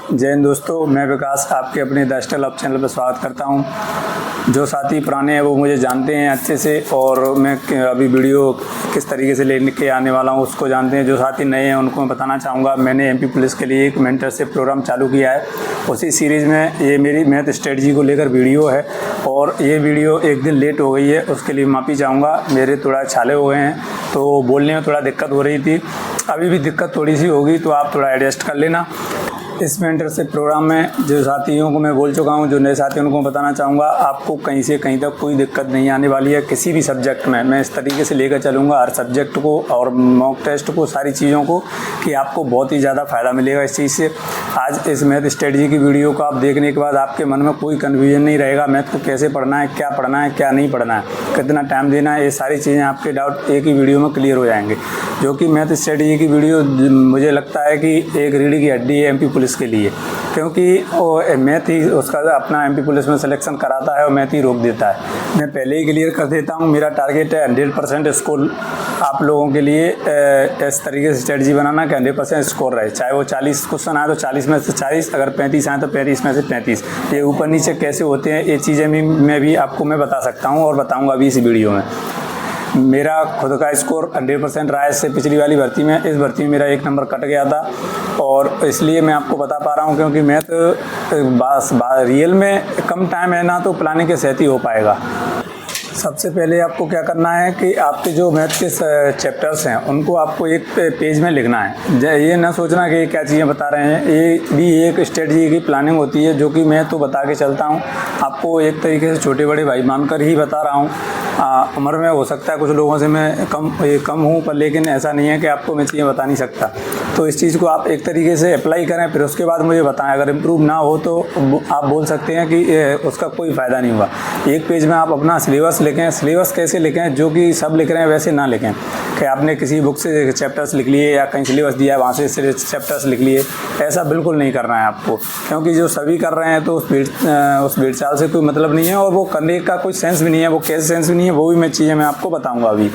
जय हिंद दोस्तों, मैं विकास आपके अपने द स्टाइल ऑफ चैनल पर स्वागत करता हूं। जो साथी पुराने हैं वो मुझे जानते हैं अच्छे से, और मैं अभी वीडियो किस तरीके से लेके आने वाला हूं उसको जानते हैं। जो साथी नए हैं उनको मैं बताना चाहूँगा, मैंने एमपी पुलिस के लिए एक मेंटरशिप प्रोग्राम चालू किया है। उसी सीरीज़ में ये मेरी मैथ स्ट्रेटजी को लेकर वीडियो है, और ये वीडियो एक दिन लेट हो गई है, उसके लिए माफ़ी चाहूँगा। मेरे थोड़ा छाले हो गए हैं तो बोलने में थोड़ा दिक्कत हो रही थी, अभी भी दिक्कत थोड़ी सी होगी तो आप थोड़ा एडजस्ट कर लेना। इस मेंटरशिप प्रोग्राम में जो साथियों को मैं बोल चुका हूं, जो नए साथी उनको बताना चाहूँगा, आपको कहीं से कहीं तक कोई दिक्कत नहीं आने वाली है। किसी भी सब्जेक्ट में मैं इस तरीके से लेकर चलूँगा हर सब्जेक्ट को और मॉक टेस्ट को, सारी चीज़ों को, कि आपको बहुत ही ज़्यादा फ़ायदा मिलेगा इस चीज़ से। आज इस मैथ स्ट्रेटजी की वीडियो को आप देखने के बाद आपके मन में कोई कन्फ्यूजन नहीं रहेगा। मैथ को कैसे पढ़ना है, क्या पढ़ना है, क्या नहीं पढ़ना है, कितना टाइम देना है, ये सारी चीज़ें आपके डाउट एक ही वीडियो में क्लियर हो जाएंगे। जो कि मैथ स्ट्रेटजी की वीडियो मुझे लगता है कि एक रीढ़ की हड्डी है एमपी पुलिस के लिए, क्योंकि वो मैथ ही उसका अपना एमपी पुलिस में सिलेक्शन कराता है और मैथ ही रोक देता है। मैं पहले ही क्लियर कर देता हूँ, मेरा टारगेट है 100% स्कोर आप लोगों के लिए। इस तरीके से स्ट्रेटजी बनाना कि 100% स्कोर रहे, चाहे वो 40 क्वेश्चन आए तो 40 में से 40, अगर 35 आए तो 35 में से 35। ये ऊपर नीचे कैसे होते हैं ये चीज़ें भी मैं आपको बता सकता हूँ और बताऊँगा अभी इस वीडियो में। मेरा खुद का स्कोर 100% रहा है इससे पिछली वाली भर्ती में। इस भर्ती में मेरा 1 नंबर कट गया था, और इसलिए मैं आपको बता पा रहा हूँ क्योंकि मैथ रियल में कम टाइम है ना, तो प्लानिंग के साथ ही हो पाएगा। सबसे पहले आपको क्या करना है कि आपके जो मैथ के चैप्टर्स हैं उनको आपको एक पेज में लिखना है। ये ना सोचना कि क्या चीज़ें बता रहे हैं, ये भी एक स्ट्रेटजी की प्लानिंग होती है, जो कि मैं तो बता के चलता हूँ आपको एक तरीके से छोटे बड़े भाई मानकर ही बता रहा हूँ। उम्र में हो सकता है कुछ लोगों से मैं कम हूँ, पर लेकिन ऐसा नहीं है कि आपको मैं चीज़ें बता नहीं सकता। तो इस चीज़ को आप एक तरीके से अप्लाई करें, फिर उसके बाद मुझे बताएं। अगर इम्प्रूव ना हो तो आप बोल सकते हैं कि उसका कोई फ़ायदा नहीं हुआ। एक पेज में आप अपना सिलेबस लिखें। सिलेबस कैसे लिखें, जो कि सब लिख रहे हैं वैसे ना लिखें कि आपने किसी बुक से चैप्टर्स लिख लिए या कहीं सिलेबस दिया है वहाँ से चैप्टर्स लिख लिए। ऐसा बिल्कुल नहीं करना है आपको, क्योंकि जो सभी कर रहे हैं तो उस भीड़ चाल से कोई मतलब नहीं है, और वो करने का कोई सेंस भी नहीं है। वो कैसे सेंस भी नहीं है, वो भी मैं चीज़ें मैं आपको बताऊँगा अभी।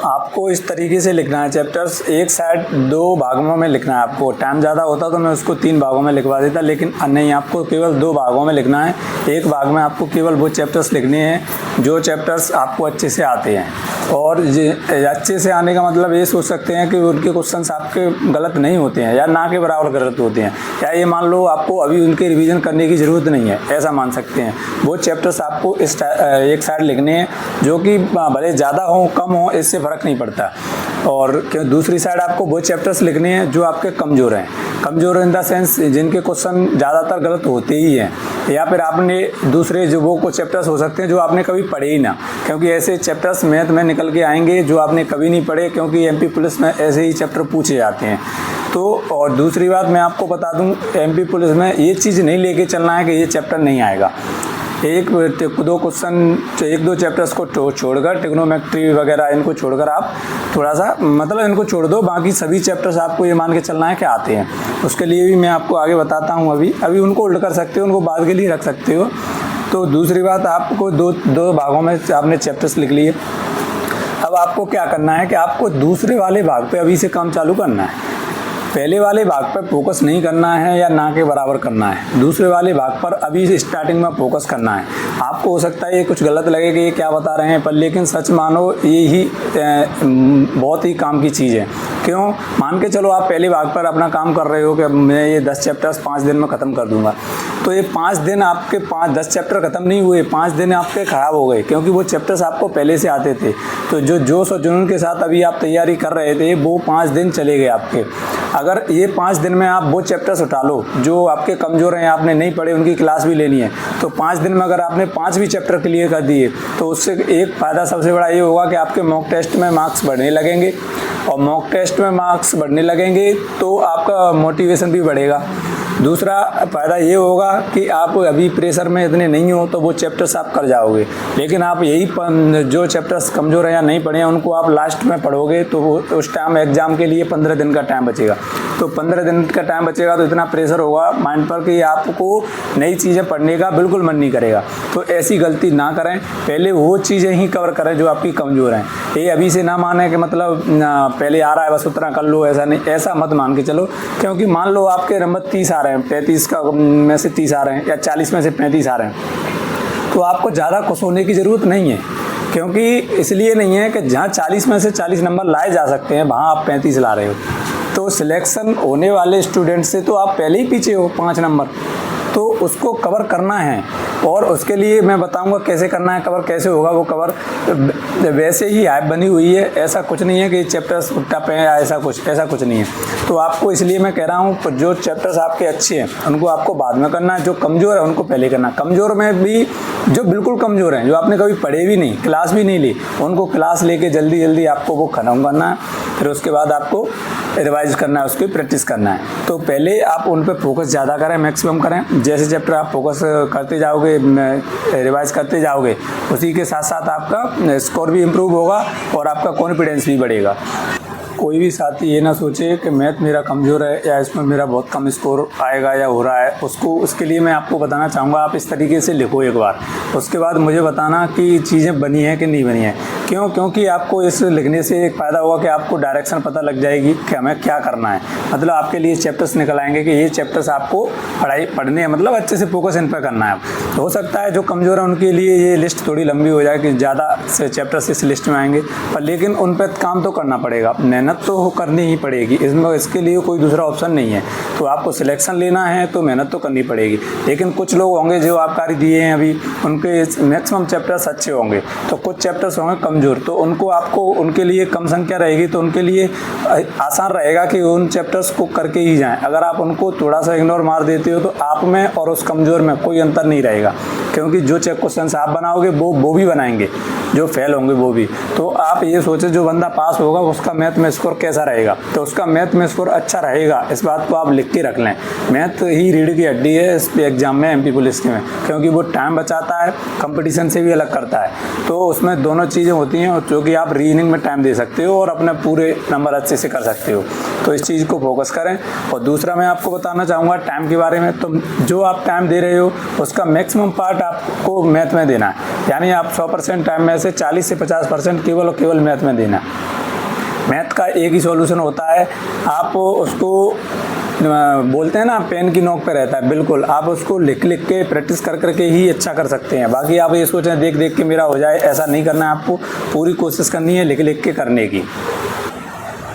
आपको इस तरीके से लिखना है चैप्टर्स, एक साइड 2 भागों में लिखना है। आपको टाइम ज़्यादा होता तो मैं उसको 3 भागों में लिखवा देता, लेकिन नहीं, आपको केवल 2 भागों में लिखना है। एक भाग में आपको केवल वो चैप्टर्स लिखने हैं जो चैप्टर्स आपको अच्छे से आते हैं। और अच्छे से आने का मतलब ये सोच सकते हैं कि उनके क्वेश्चंस आपके गलत नहीं होते हैं या ना के बराबर गलत होते हैं, या ये मान लो आपको अभी उनके रिवीजन करने की ज़रूरत नहीं है, ऐसा मान सकते हैं। वो चैप्टर्स आपको एक साइड लिखने हैं, जो कि भले ज़्यादा हो कम हो इससे फ़र्क नहीं पड़ता। और दूसरी साइड आपको वो चैप्टर्स लिखने हैं जो आपके कमज़ोर हैं। कमज़ोर इन द सेंस जिनके क्वेश्चन ज़्यादातर गलत होते ही हैं, या फिर आपने दूसरे जो वो चैप्टर्स हो सकते हैं जो आपने कभी पढ़े ही ना, क्योंकि ऐसे चैप्टर्स मैथ में निकल के आएंगे जो आपने कभी नहीं पढ़े, क्योंकि एमपी पुलिस में ऐसे ही चैप्टर पूछे जाते हैं। तो और दूसरी बात मैं आपको बता दूं, एमपी पुलिस में ये चीज़ नहीं लेके चलना है कि ये चैप्टर नहीं आएगा। 1-2 चैप्टर्स को छोड़कर, ट्रिग्नोमेट्री वगैरह इनको छोड़कर आप थोड़ा सा मतलब इनको छोड़ दो, बाकी सभी चैप्टर्स आपको ये मान के चलना है कि आते हैं। उसके लिए भी मैं आपको आगे बताता हूँ। अभी उनको उल्ट कर सकते हो, उनको बाद के लिए रख सकते हो। तो दूसरी बात, आपको दो भागों में आपने चैप्टर्स लिख लिए। अब आपको क्या करना है कि आपको दूसरे वाले भाग पे अभी से काम चालू करना है। पहले वाले भाग पर फोकस नहीं करना है या ना के बराबर करना है, दूसरे वाले भाग पर अभी से स्टार्टिंग में फोकस करना है। आपको हो सकता है ये कुछ गलत लगे कि ये क्या बता रहे हैं, पर लेकिन सच मानो ये ही बहुत ही काम की चीज़ है। क्यों? मान के चलो आप पहले भाग पर अपना काम कर रहे हो कि मैं ये 10 चैप्टर्स 5 दिन में ख़त्म कर दूंगा, तो ये 5 दिन आपके 10 चैप्टर ख़त्म नहीं हुए, 5 दिन आपके ख़राब हो गए, क्योंकि वो चैप्टर्स आपको पहले से आते थे। तो जो जोश और जुनून के साथ अभी आप तैयारी कर रहे थे, वो 5 दिन चले गए आपके। अगर ये 5 दिन में आप वो चैप्टर्स उठा लो जो आपके कमज़ोर हैं, आपने नहीं पढ़े, उनकी क्लास भी लेनी है, तो 5 दिन में अगर आपने 5 भी चैप्टर क्लियर कर दिए, तो उससे एक फ़ायदा सबसे बड़ा ये होगा कि आपके मॉक टेस्ट में मार्क्स बढ़ने लगेंगे, और मॉक टेस्ट में मार्क्स बढ़ने लगेंगे तो आपका मोटिवेशन भी बढ़ेगा। दूसरा फ़ायदा ये होगा कि आप अभी प्रेशर में इतने नहीं हो तो वो चैप्टर्स आप कर जाओगे, लेकिन आप यही जो चैप्टर्स कमज़ोर हैं या नहीं पढ़े हैं उनको आप लास्ट में पढ़ोगे, तो उस टाइम एग्ज़ाम के लिए 15 दिन का टाइम बचेगा। तो 15 दिन का टाइम बचेगा तो इतना प्रेशर होगा माइंड पर कि आपको नई चीज़ें पढ़ने का बिल्कुल मन नहीं करेगा। तो ऐसी गलती ना करें, पहले वो चीज़ें ही कवर करें जो आपकी कमज़ोर हैं। ये अभी से ना माने कि मतलब पहले आ रहा है बस उतना कर लो, ऐसा नहीं, ऐसा मत मान के चलो। क्योंकि मान लो आपके नंबर 30 आ रहे हैं, 35 का में से 30 आ रहे हैं या 40 में से 35 आ रहे हैं, तो आपको ज़्यादा खुश होने की ज़रूरत नहीं है। क्योंकि इसलिए नहीं है कि जहाँ 40 में से 40 नंबर लाए जा सकते हैं वहाँ आप 35 ला रहे हो, तो सिलेक्शन होने वाले स्टूडेंट से तो आप पहले ही पीछे हो 5 नंबर, तो उसको कवर करना है। और उसके लिए मैं बताऊंगा कैसे करना है, कवर कैसे होगा। वो कवर वैसे ही ऐप बनी हुई है, ऐसा कुछ नहीं है कि चैप्टर्स टफ है या ऐसा कुछ नहीं है। तो आपको इसलिए मैं कह रहा हूँ जो चैप्टर्स आपके अच्छे हैं उनको आपको बाद में करना है, जो कमज़ोर है उनको पहले करना। कमज़ोर में भी जो बिल्कुल कमज़ोर हैं, जो आपने कभी पढ़े भी नहीं, क्लास भी नहीं ली, उनको क्लास लेके जल्दी जल्दी आपको वो खत्म करना है। फिर उसके बाद आपको रिवाइज करना है, उसकी प्रैक्टिस करना है। तो पहले आप उन पर फोकस ज़्यादा करें, मैक्सिमम करें। जैसे चैप्टर आप फोकस करते जाओगे, रिवाइज करते जाओगे, उसी के साथ साथ आपका स्कोर भी इम्प्रूव होगा और आपका कॉन्फिडेंस भी बढ़ेगा। कोई भी साथी ये ना सोचे कि मैथ मेरा कमज़ोर है या इसमें मेरा बहुत कम स्कोर आएगा या हो रहा है, उसके लिए मैं आपको बताना चाहूँगा, आप इस तरीके से लिखो एक बार, उसके बाद मुझे बताना कि चीज़ें बनी हैं कि नहीं बनी हैं। क्योंकि आपको इस लिखने से एक फ़ायदा होगा कि आपको डायरेक्शन पता लग जाएगी कि हमें क्या करना है। मतलब आपके लिए चैप्टर्स निकल आएंगे कि ये चैप्टर्स आपको पढ़ने हैं, मतलब अच्छे से फोकस इन पर करना है। हो सकता है जो कमज़ोर है उनके लिए ये लिस्ट थोड़ी लंबी हो जाए कि ज़्यादा से चैप्टर्स इस लिस्ट में आएंगे, पर लेकिन उन पर काम तो करना पड़ेगा, मेहनत तो करनी ही पड़ेगी। इसके लिए कोई दूसरा ऑप्शन नहीं है। तो आपको सिलेक्शन लेना है तो मेहनत तो करनी पड़ेगी। लेकिन कुछ लोग होंगे जो आबकारी दिए हैं अभी, उनके मैक्सिमम चैप्टर्स अच्छे होंगे, तो कुछ चैप्टर्स होंगे कमज़ोर, तो आपको उनके लिए कम संख्या रहेगी, तो उनके लिए आसान रहेगा कि उन चैप्टर्स को करके ही जाएं। अगर आप उनको थोड़ा सा इग्नोर मार देते हो तो आप में और उस कमज़ोर में कोई अंतर नहीं रहेगा। क्योंकि जो क्वेश्चन आप बनाओगे वो भी बनाएंगे, जो फेल होंगे वो भी। तो आप ये सोचें जो बंदा पास होगा उसका मैथ में स्कोर कैसा रहेगा, तो उसका मैथ में स्कोर अच्छा रहेगा। इस बात को आप लिख के रख लें। मैथ ही रीढ़ की हड्डी है इस एग्जाम में, एमपी पुलिस के में, क्योंकि वो टाइम बचाता है, कंपटीशन से भी अलग करता है। तो उसमें दोनों चीज़ें होती हैं जो कि आप रीजनिंग में टाइम दे सकते हो और अपने पूरे नंबर अच्छे से कर सकते हो। तो इस चीज़ को फोकस करें। और दूसरा मैं आपको बताना चाहूँगा टाइम के बारे में, तो जो आप टाइम दे रहे हो उसका मैक्सिमम पार्ट आपको मैथ में देना है। यानी आप 100% टाइम में से 40 से 50% केवल और केवल मैथ में देना है। मैथ का एक ही सॉल्यूशन होता है, आप उसको बोलते हैं ना पेन की नोक पे रहता है, बिल्कुल आप उसको लिख के प्रैक्टिस करके ही अच्छा कर सकते हैं। बाकी आप ये सोचें देख के मेरा हो जाए, ऐसा नहीं करना है। आपको पूरी कोशिश करनी है लिख के करने की।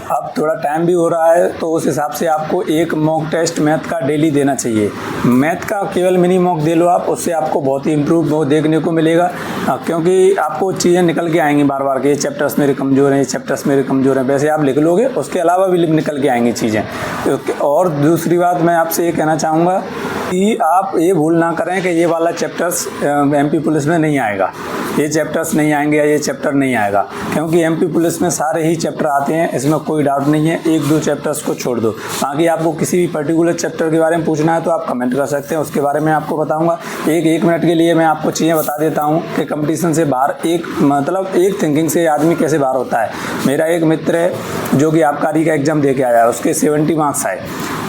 अब थोड़ा टाइम भी हो रहा है तो उस हिसाब से आपको एक मॉक टेस्ट मैथ का डेली देना चाहिए। मैथ का केवल मिनी मॉक दे लो आप, उससे आपको बहुत ही इम्प्रूव देखने को मिलेगा। क्योंकि आपको चीज़ें निकल के आएंगी बार बार कि ये चैप्टर्स मेरे कमज़ोर हैं, ये चैप्टर्स मेरे कमज़ोर हैं, वैसे आप लिख लोगे, उसके अलावा भी निकल के आएंगी चीज़ें। और दूसरी बात मैं आपसे ये कहना चाहूँगा कि आप ये भूल ना करें कि ये वाला चैप्टर्स एमपी पुलिस में नहीं आएगा, ये चैप्टर्स नहीं आएंगे या ये चैप्टर नहीं आएगा। क्योंकि एमपी पुलिस में सारे ही चैप्टर आते हैं, इसमें कोई डाउट नहीं है। 1-2 चैप्टर्स को छोड़ दो। बाकी आपको किसी भी पर्टिकुलर चैप्टर के बारे में पूछना है तो आप कमेंट कर सकते हैं, उसके बारे में आपको बताऊंगा। एक मिनट के लिए मैं आपको चीज़ें बता देता हूँ कि कंपटीशन से बाहर एक थिंकिंग से आदमी कैसे बाहर होता है। मेरा एक मित्र है जो कि आबकारी का एग्ज़ाम दे के आया, उसके 70 मार्क्स आए,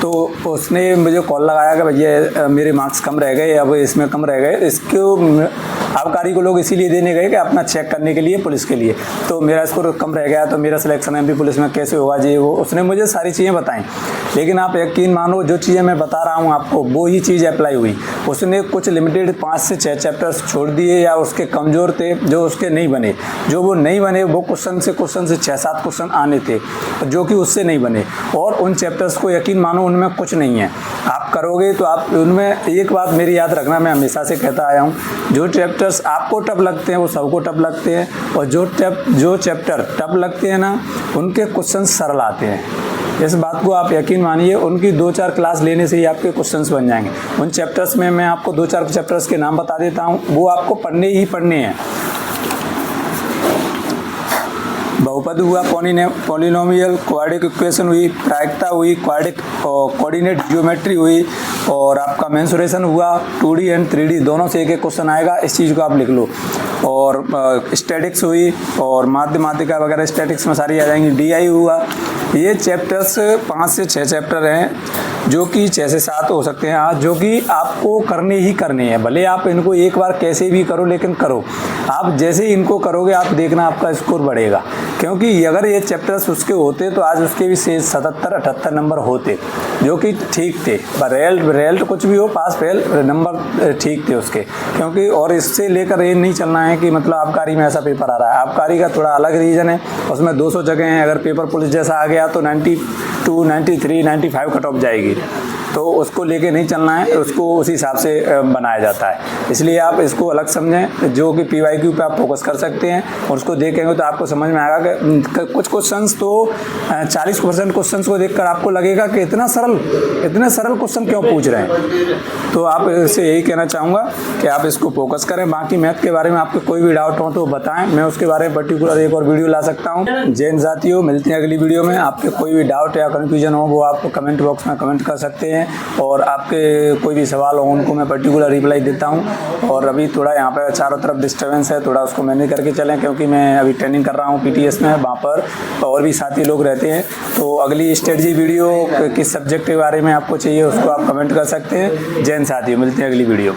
तो उसने मुझे कॉल लगाया कि भैया मेरे मार्क्स कम रह गए, अब इसमें कम रह गए। इसको आबकारी को लोग इसीलिए देने गए कि अपना चेक करने के लिए, पुलिस के लिए। तो मेरा स्कोर कम रह गया तो मेरा सिलेक्शन एमपी पुलिस में कैसे होगा, जी वो उसने मुझे सारी चीज़ें बताई। लेकिन आप यकीन मानो जो चीज़ें मैं बता रहा हूँ आपको वो ही चीज़ अप्लाई हुई। उसने कुछ लिमिटेड 5 से 6 चैप्टर्स छोड़ दिए या उसके कमज़ोर थे जो उसके नहीं बने। जो वो नहीं बने वो क्वेश्चन से 6-7 क्वेश्चन आने थे जो कि उससे नहीं बने। और उन चैप्टर्स को यकीन मानो उनमें कुछ नहीं है। आप करोगे तो आप उनमें एक बात मेरी याद रखना, मैं हमेशा से कहता आया हूँ, जो चैप्टर्स आपको टफ लगते हैं वो सबको टफ लगते हैं, और जो चैप्टर टफ लगते हैं ना उनके क्वेश्चन सरल आते हैं। इस बात को आप यकीन मानिए, उनकी 2-4 क्लास लेने से ही आपके क्वेश्चंस बन जाएंगे। उन चैप्टर्स में मैं आपको 2-4 चैप्टर्स के नाम बता देता हूँ, वो आपको पढ़ने ही पढ़ने हैं। बहुपद हुआ, पॉलिनोमियल, क्वाड्रिक इक्वेशन हुई, प्रायिकता हुई, क्वाड्रिक कोऑर्डिनेट ज्योमेट्री हुई, और आपका मेंसुरेशन हुआ। 2D एंड 3D दोनों से एक एक क्वेश्चन आएगा, इस चीज़ को आप लिख लो। और स्टैटिक्स हुई, और माध्यमातिका वगैरह स्टैटिक्स में सारी आ जाएंगी। DI हुआ। ये चैप्टर्स 5 से 6 चैप्टर हैं, जो कि 6 से 7 हो सकते हैं आज, जो कि आपको करने ही करने हैं। भले आप इनको एक बार कैसे भी करो, लेकिन करो। आप जैसे ही इनको करोगे, आप देखना आपका स्कोर बढ़ेगा। क्योंकि अगर ये चैप्टर्स उसके होते तो आज उसके भी 77-78 नंबर होते, जो कि ठीक थे। रिजल्ट कुछ भी हो, पास फेल नंबर ठीक थे उसके। क्योंकि और इससे लेकर ये नहीं चलना है कि मतलब आबकारी में ऐसा पेपर आ रहा है। आबकारी का थोड़ा अलग रीज़न है, उसमें 200 जगह हैं। अगर पेपर पुलिस जैसा आ गया तो 92, 93, 95 कट ऑफ जाएगी। तो उसको लेके नहीं चलना है, उसको उसी हिसाब से बनाया जाता है। इसलिए आप इसको अलग समझें, जो कि PYQ पे आप फोकस कर सकते हैं, और उसको देखेंगे तो आपको समझ में आएगा कि कुछ क्वेश्चंस तो 40% क्वेश्चंस को देखकर आपको लगेगा कि इतने सरल क्वेश्चन क्यों पूछ रहे हैं। तो आप इससे यही कहना चाहूँगा कि आप इसको फोकस करें। बाकी मैथ के बारे में आपके कोई भी डाउट हो तो बताएं, मैं उसके बारे में पर्टिकुलर एक और वीडियो ला सकता हूँ। जय हिंद साथियों, मिलते हैं अगली वीडियो में। आपके कोई भी डाउट या कन्फ्यूजन हो वो आप कमेंट बॉक्स में कमेंट कर सकते हैं, और आपके कोई भी सवाल हो उनको मैं पर्टिकुलर रिप्लाई देता हूं। और अभी थोड़ा यहाँ पर चारों तरफ डिस्टर्बेंस है, थोड़ा उसको मैनेज करके चलें, क्योंकि मैं अभी ट्रेनिंग कर रहा हूँ PTS में, वहाँ पर और भी साथी लोग रहते हैं। तो अगली स्ट्रेटजी वीडियो किस सब्जेक्ट के बारे में आपको चाहिए उसको आप कमेंट कर सकते हैं। जय हिंद साथियों, मिलते हैं अगली वीडियो।